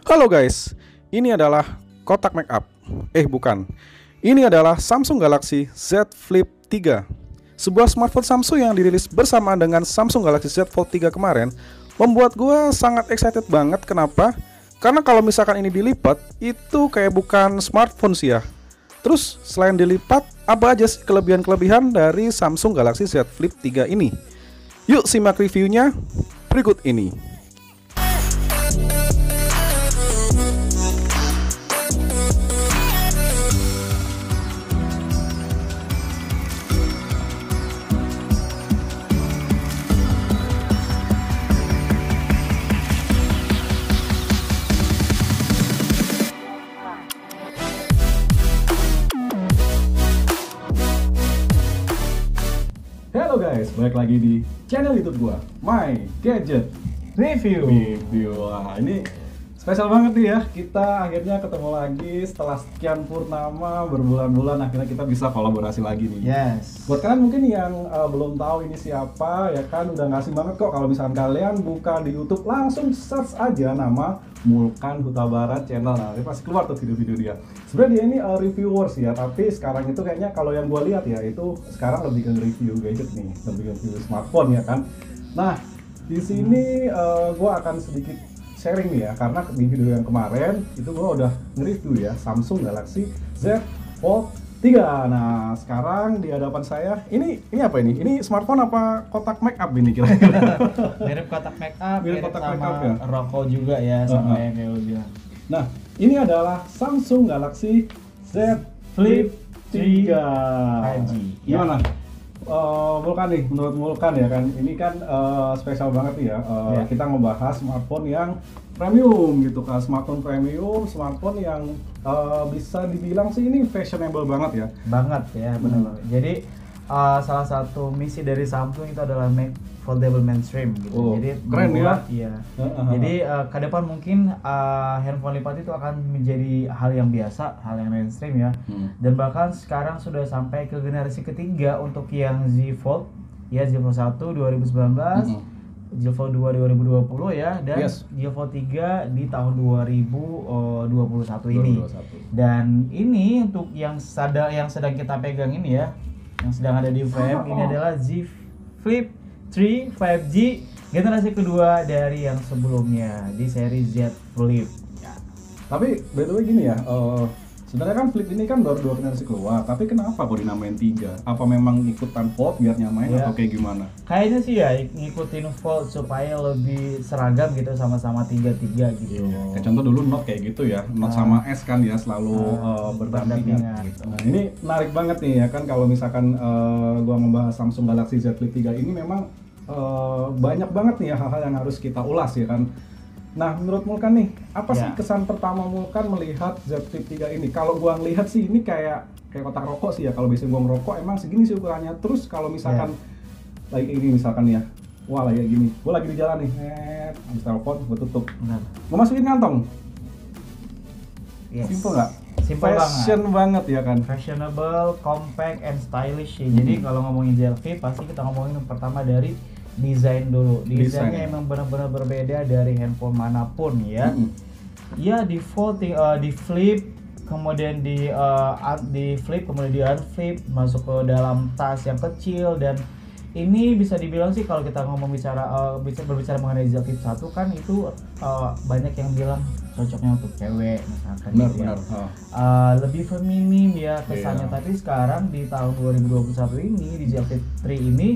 Halo guys, ini adalah kotak makeup. Bukan. Ini adalah Samsung Galaxy Z Flip 3. Sebuah smartphone Samsung yang dirilis bersamaan dengan Samsung Galaxy Z Fold 3 kemarin membuat gue sangat excited banget. Kenapa? Karena kalau misalkan ini dilipat, itu kayak bukan smartphone sih ya. Terus selain dilipat, apa aja sih kelebihan-kelebihan dari Samsung Galaxy Z Flip 3 ini? Yuk simak reviewnya berikut ini. Halo guys, balik lagi di channel YouTube gua, My Gadget Review. Wah, ini spesial banget nih ya. Kita akhirnya ketemu lagi setelah sekian purnama berbulan-bulan. Akhirnya kita bisa kolaborasi lagi nih. Yes. Buat kalian mungkin yang belum tahu ini siapa, ya kan udah ngasih banget kok kalau misalkan kalian buka di YouTube langsung search aja nama Mulkan Huta Barat channel. Nah, pasti keluar tuh video-video dia. Sebenarnya dia ini reviewers ya, tapi sekarang itu kayaknya kalau yang gue lihat ya itu sekarang lebih ke review gadget nih, lebih ke review smartphone ya kan. Nah, di sini gue akan sedikit sharing nih ya, karena di video yang kemarin itu gue udah nge-review ya Samsung Galaxy Z Fold 3. Nah, sekarang di hadapan saya ini apa ini? Ini smartphone apa kotak makeup ini kira-kira? Mirip kotak makeup, Mirip kotak sama makeup ya? rokok juga ya, sama yang kayak lu bilang. Nah, ini adalah Samsung Galaxy Z Flip 3 5G. Gimana? Mulkan nih, menurut Mulkan ya kan, ini kan spesial banget nih ya. Kita ngebahas smartphone yang premium gitu kan, smartphone premium, smartphone yang bisa dibilang sih ini fashionable banget ya. Banget ya, benar. Jadi salah satu misi dari Samsung itu adalah make foldable mainstream gitu. Oh, jadi keren membuat, ya. Iya. Jadi ke depan mungkin handphone lipat itu akan menjadi hal yang biasa, hal yang mainstream ya. Dan bahkan sekarang sudah sampai ke generasi ketiga untuk yang Z Fold ya, Z Fold 1 2019, Z Fold 2 2020 ya, dan Z Fold 3 di tahun 2021 ini. 2021. Dan ini untuk yang sedang kita pegang ini ya, yang sedang ada di frame, ini adalah Z Flip 3 5G generasi kedua dari yang sebelumnya di seri Z Flip. Tapi by the way gini ya, sebenarnya kan Flip ini kan baru 2 generasi keluar, tapi kenapa kok dinamain 3? Apa memang ikutan Fold biar nyamain atau kayak gimana? Kayaknya sih ya ngikutin Fold supaya lebih seragam gitu, sama-sama 3 gitu. Kayak contoh dulu Note kayak gitu ya, Note sama S kan ya selalu berdampingan gitu. Nah, ini menarik banget nih ya kan, kalau misalkan gua ngebahas Samsung Galaxy Z Flip 3 ini memang banyak banget nih ya hal-hal yang harus kita ulas ya kan. Nah, menurut Mulkan nih, apa sih kesan pertama Mulkan melihat Z Flip 3 ini? Kalau gua ngelihat sih ini kayak kotak rokok sih ya. Kalau biasanya gua ngerokok emang segini sih ukurannya. Terus kalau misalkan lagi ini misalkan ya, wah lagi gini, gua lagi di jalan nih, habis telepon gua tutup. Benar. Gua masukin kantong. Simple nggak? Simple Fashion banget ya kan? Fashionable, compact, and stylish sih. Jadi kalau ngomongin Z Flip pasti kita ngomongin pertama dari desain dulu. Desainnya emang benar-benar berbeda dari handphone manapun ya. Ya di fold, di flip, kemudian di flip, kemudian di unflip, masuk ke dalam tas yang kecil. Dan ini bisa dibilang sih kalau kita ngomong berbicara mengenai Z Flip 1 kan itu banyak yang bilang cocoknya untuk cewek misalkan. Benar. Lebih feminim ya kesannya. Tapi sekarang di tahun 2021 ini di Z Flip 3 ini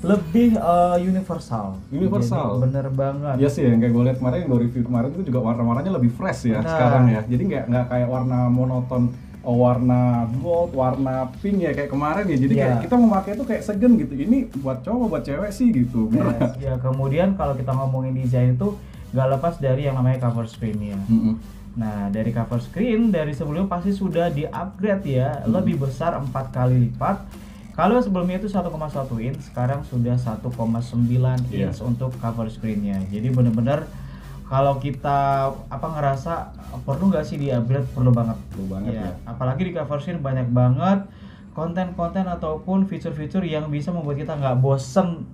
lebih universal. Jadi, bener banget. Iya sih, yang kayak gue lihat kemarin, yang gue review kemarin itu juga warna-warnanya lebih fresh ya sekarang ya. Jadi nggak kayak warna monoton, warna gold, warna pink ya kayak kemarin ya. Jadi kayak kita memakai itu kayak segan gitu. Ini buat cowok, buat cewek sih gitu. Ya, kemudian kalau kita ngomongin desain itu nggak lepas dari yang namanya cover screen ya. Nah, dari cover screen dari sebelumnya pasti sudah di-upgrade ya, lebih besar 4 kali lipat. Kalau sebelumnya itu 1,1 inch, sekarang sudah 1,9 inch untuk cover screen-nya. Jadi benar-benar kalau kita ngerasa perlu nggak sih di-upgrade, perlu banget ya. Apalagi di cover screen banyak banget konten-konten ataupun fitur-fitur yang bisa membuat kita nggak bosen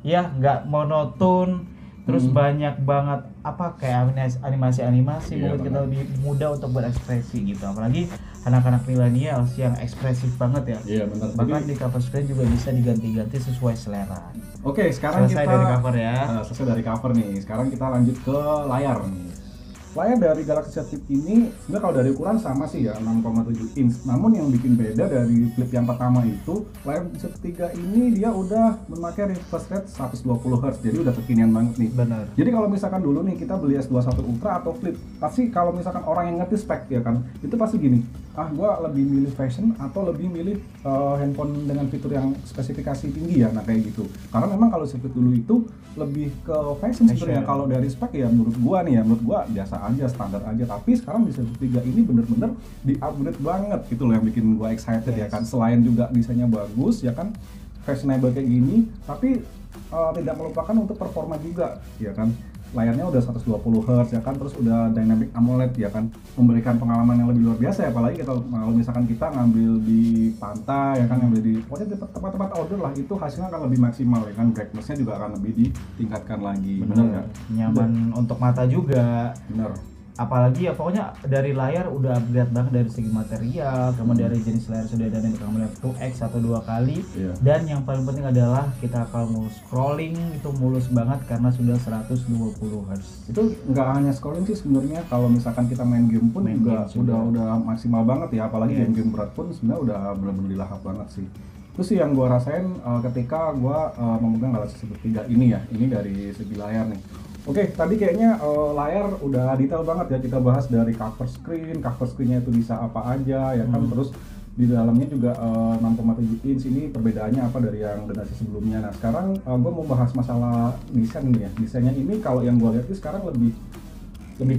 ya, nggak monoton. Terus banyak banget apa kayak animasi Iya, membuat kita benar. lebih mudah untuk berekspresi gitu. Apalagi anak-anak milenial yang ekspresif banget ya. Iya benar. Bahkan Jadi di cover screen juga bisa diganti-ganti sesuai selera. oke, sekarang Selesai kita dari cover ya. selesai dari cover nih. Sekarang kita lanjut ke layar nih. Layar dari Galaxy Z Flip ini sebenarnya kalau dari ukuran sama sih ya 6,7 inch. Namun yang bikin beda dari Flip yang pertama itu, layar Z3 ini dia udah memakai refresh rate 120 Hz. Jadi udah kekinian banget nih. Benar. Jadi kalau misalkan dulu nih kita beli S21 Ultra atau Flip, pasti kalau misalkan orang yang ngerti spek ya kan, itu pasti gini, gua lebih milih fashion atau lebih milih handphone dengan fitur yang spesifikasi tinggi ya, nah kayak gitu. Karena memang kalau Flip dulu itu lebih ke fashion sebenarnya. Kalau dari spek ya menurut gua biasa aja, standar aja. Tapi sekarang di Z3 ini bener-bener di-upgrade banget gitu loh yang bikin gua excited ya kan. Selain juga desainnya bagus ya kan, fashionable kayak gini, tapi tidak melupakan untuk performa juga ya kan. Layarnya udah 120 Hz ya kan, terus udah dynamic AMOLED ya kan, memberikan pengalaman yang lebih luar biasa ya. Apalagi kalau misalkan kita ngambil di pantai ya kan, ngambil di pokoknya di tempat-tempat outdoor lah, itu hasilnya akan lebih maksimal ya kan, brightness-nya juga akan lebih ditingkatkan lagi. Bener nggak? Nyaman untuk mata juga. Bener. Apalagi ya pokoknya dari layar udah upgrade banget dari segi material, kemudian dari jenis layar sudah ada yang AMOLED 2x atau 2 kali. Iya. Dan yang paling penting adalah kita kalau mau scrolling itu mulus banget karena sudah 120 Hz. Itu nggak hanya scrolling sih sebenarnya, kalau misalkan kita main game pun udah maksimal banget ya. Apalagi game-game berat pun sebenarnya udah benar-benar dilahap banget sih. Itu sih yang gua rasain ketika gua memegang Galaxy Z3 ini ya. Ini dari segi layar nih. Oke, tadi kayaknya layar udah detail banget ya, kita bahas dari cover screen-nya itu bisa apa aja ya kan, terus di dalamnya juga 6,7 inch, ini perbedaannya apa dari yang generasi sebelumnya. Nah sekarang gue mau bahas masalah desain nih ya. Desainnya ini kalau yang gue lihat sih sekarang lebih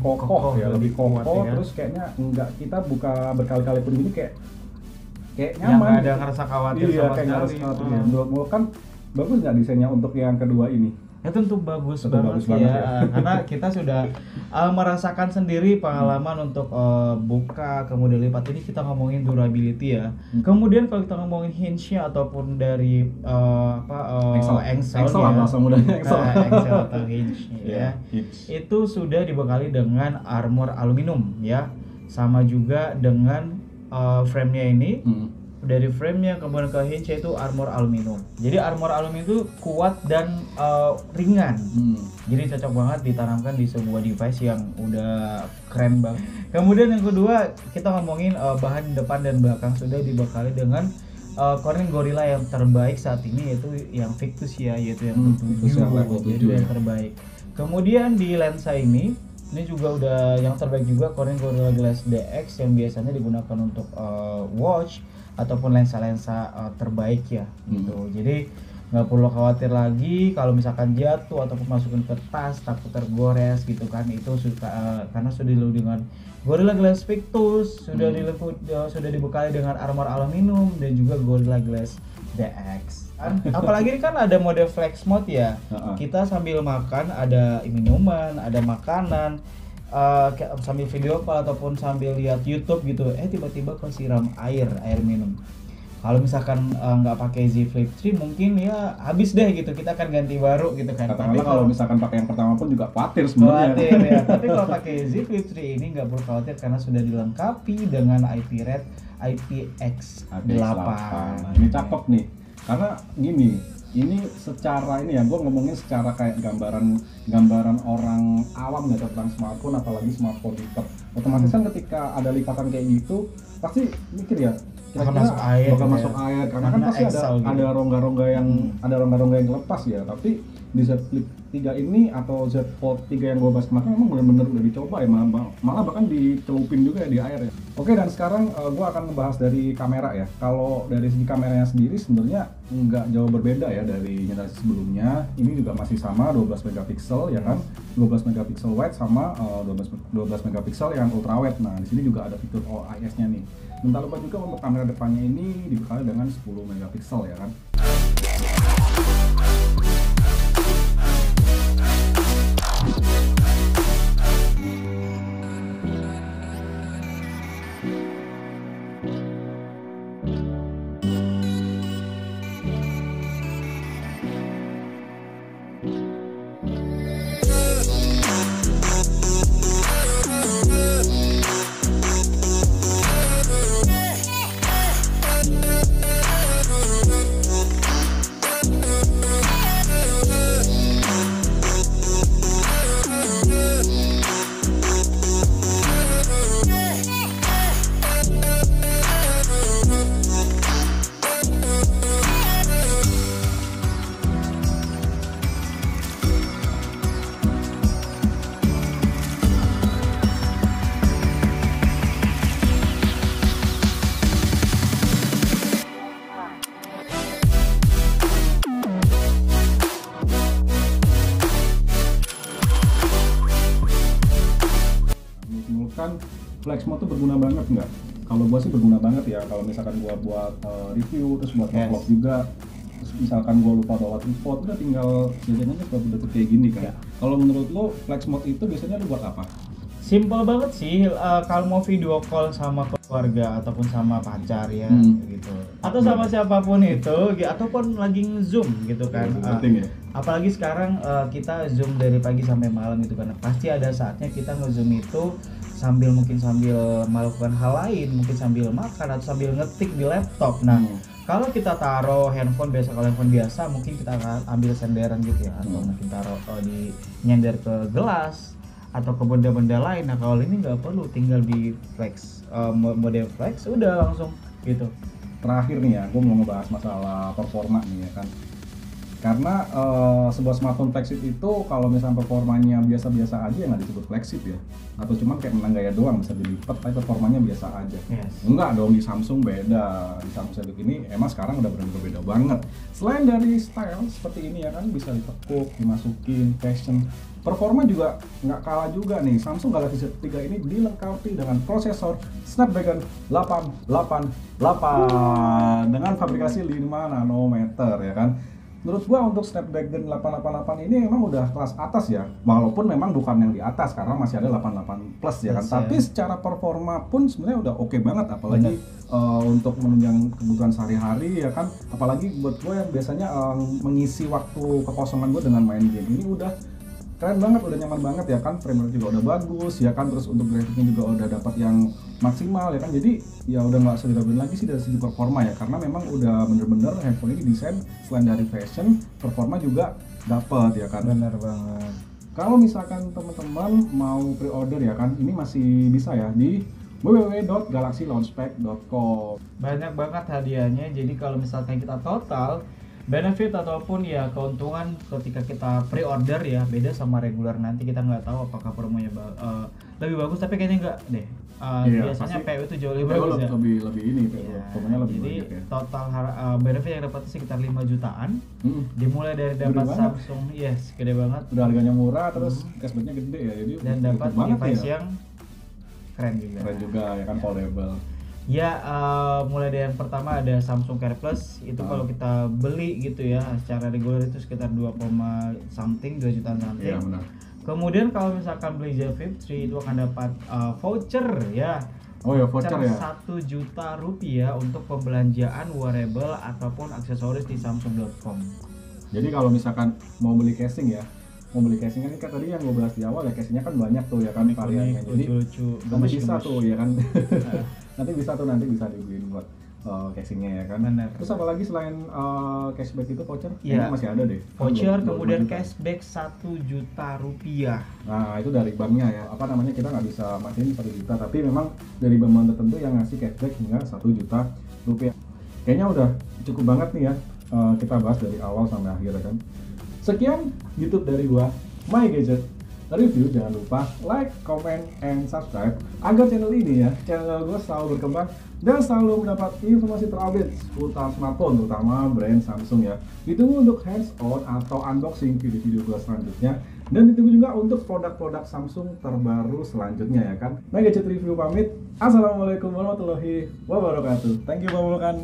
kokoh ya, lebih kokoh ya. Terus kayaknya kita buka berkali-kali pun ini kayak nyaman. Nggak ada ngerasa khawatir iya, sama kayak nggak sekali. harus khawatir ya. Menurut kan bagus nggak desainnya untuk yang kedua ini? Ya tentu bagus Tentu banget bagus banget ya. Karena kita sudah merasakan sendiri pengalaman untuk buka kemudian lipat. Ini kita ngomongin durability ya. Kemudian kalau kita ngomongin hinge-nya ataupun dari Engsel lah bahasa mudanya, engsel atau hinge ya. Itu sudah dibekali dengan armor aluminium ya. Sama juga dengan frame-nya ini. Dari frame-nya kemudian ke hinge itu armor aluminium. Jadi armor aluminium itu kuat dan ringan. Jadi cocok banget ditanamkan di sebuah device yang udah keren banget. Kemudian yang kedua kita ngomongin bahan depan dan belakang sudah dibekali dengan Corning Gorilla yang terbaik saat ini, yaitu yang Victus ya, yaitu yang jadi yang terbaik. Kemudian di lensa ini juga udah yang terbaik juga, Corning Gorilla Glass DX yang biasanya digunakan untuk watch ataupun lensa-lensa terbaik ya gitu. Jadi nggak perlu khawatir lagi kalau misalkan jatuh ataupun masukin ke tas takut tergores gitu kan. Itu karena sudah dilengkapi dengan Gorilla Glass Victus, sudah dibekali dengan armor aluminium dan juga Gorilla Glass DX. Apalagi kan ada mode flex mode ya. Kita sambil makan ada minuman, ada makanan, sambil video call ataupun sambil lihat YouTube gitu, tiba-tiba kok siram air minum. Kalau misalkan nggak pakai Z Flip 3 mungkin ya habis deh gitu, kita akan ganti baru gitu kan. Tapi kalau misalkan pakai yang pertama pun juga khawatir sebenarnya. Ya. Tapi kalau pakai Z Flip 3 ini nggak perlu khawatir karena sudah dilengkapi dengan IP Red IPX8. Nah, ini cakep nih. Karena gini, ini secara ini ya, gue ngomongin secara kayak gambaran orang awam ya tentang smartphone, apalagi smartphone lipat. Otomatis kan ketika ada lipatan kayak gitu pasti mikir ya bakal masuk air, karena kan pasti ada rongga-rongga yang lepas ya. Tapi di Z Flip 3 ini atau Z Fold 3 yang gue bahas kemarin memang benar-benar udah dicoba ya, malah bahkan dicelupin juga ya di air ya. Oke, dan sekarang gue akan membahas dari kamera ya. Kalau dari segi kameranya sendiri sebenarnya nggak jauh berbeda ya dari generasi sebelumnya. Ini juga masih sama 12 megapiksel ya kan, 12 megapiksel wide sama 12 megapiksel yang ultra wide. Nah di sini juga ada fitur OIS-nya nih. Dan tak lupa juga untuk kamera depannya ini dibekali dengan 10 megapiksel ya kan. flex mode tuh berguna banget nggak? Kalau gua sih berguna banget ya. Kalau misalkan gua buat review, terus buat vlog juga, terus misalkan gua lupa bawa tripod, udah tinggal jajan aja buat kayak gini kan. Kalau menurut lo flex mode itu biasanya lo buat apa? Simple banget sih, kalau mau video call sama keluarga ataupun sama pacar ya gitu, atau sama siapapun itu, ataupun lagi nge-zoom gitu kan. Penting ya. Apalagi sekarang kita zoom dari pagi sampai malam gitu kan, pasti ada saatnya kita nge-zoom itu sambil melakukan hal lain, mungkin sambil makan atau sambil ngetik di laptop. Nah, kalau kita taruh handphone biasa, kalau handphone biasa mungkin kita akan ambil senderan gitu ya, atau mungkin taruh di nyender ke gelas atau ke benda-benda lain. Nah, kalau ini nggak perlu, tinggal di flex, mode flex udah langsung gitu. Terakhir nih ya, gue mau ngebahas masalah performa nih ya kan. Karena sebuah smartphone flagship itu kalau misalnya performanya biasa-biasa aja ya nggak disebut flagship ya, atau cuman kayak menang gaya doang bisa dilipat tapi performanya biasa aja. Enggak dong, di Samsung beda. Di Samsung Select ini emang sekarang udah benar-benar beda banget. Selain dari style seperti ini ya kan, bisa ditekuk, dimasukin, fashion, performa juga nggak kalah juga nih. Samsung Galaxy Z3 ini dilengkapi dengan prosesor Snapdragon 888 dengan fabrikasi 5 nanometer ya kan. Menurut gua untuk Snapdragon 888 ini memang udah kelas atas ya, walaupun memang bukan yang di atas karena masih ada 88 plus ya kan. Tapi secara performa pun sebenarnya udah oke banget, apalagi untuk menunjang kebutuhan sehari-hari ya kan. Apalagi buat gua yang biasanya mengisi waktu kekosongan gua dengan main game, ini udah keren banget, udah nyaman banget ya kan. Frame rate juga udah bagus ya kan, terus untuk grafiknya juga udah dapat yang maksimal ya kan. Jadi ya udah nggak usah diraguin lagi sih dari segi performa ya, karena memang udah bener-bener handphone ini desain selain dari fashion, performa juga dapat ya kan. Bener banget. Kalau misalkan teman-teman mau pre-order ya kan, ini masih bisa ya di www.galaxylaunchpad.com. Banyak banget hadiahnya, jadi kalau misalkan kita total benefit ataupun ya keuntungan ketika kita pre-order ya beda sama regular. Nanti kita nggak tahu apakah promonya lebih bagus, tapi kayaknya enggak deh. Biasanya PU itu jauh lebih bagus ya. Lebih ini promonya lebih jadi banyak ya. Total benefit yang dapat sekitar 5 jutaan. Dimulai dari dapat Samsung, gede banget. Udah harganya murah, terus cashbacknya gede ya, jadi dan dapat device yang keren juga. Keren juga ya kan, foldable. Ya, mulai dari yang pertama ada Samsung Care Plus, itu kalau kita beli gitu ya secara reguler itu sekitar 2 jutaan something. Iya benar. Kemudian kalau misalkan beli Z Flip 3 itu akan dapat voucher ya. Oh ya, voucher ya. 1 juta rupiah untuk pembelanjaan wearable ataupun aksesoris di samsung.com. Jadi kalau misalkan mau beli casing ya, kan tadi yang gue bahas di awal ya, casingnya kan banyak tuh ya kan variannya. Jadi nanti bisa tuh ya kan. nanti bisa dibeliin buat casingnya ya kan. Bener. Terus apa lagi selain cashback itu voucher? Ya. Ini masih ada deh. Voucher kemudian cashback 1 juta rupiah. Nah itu dari banknya ya. Apa namanya, kita nggak bisa matiin 1 juta, tapi memang dari bank tertentu yang ngasih cashback hingga 1 juta rupiah. Kayaknya udah cukup banget nih ya kita bahas dari awal sampai akhir ya kan. Sekian YouTube dari gua, My Gadget Review. Jangan lupa like, comment, and subscribe agar channel ini ya, channel gua selalu berkembang dan selalu mendapat informasi terupdate seputar smartphone, terutama brand Samsung ya. Ditunggu untuk hands-on atau unboxing video-video gua selanjutnya, dan ditunggu juga untuk produk-produk Samsung terbaru selanjutnya ya kan. My Gadget Review pamit. Assalamualaikum warahmatullahi wabarakatuh. Thank you Bapak Vulkan.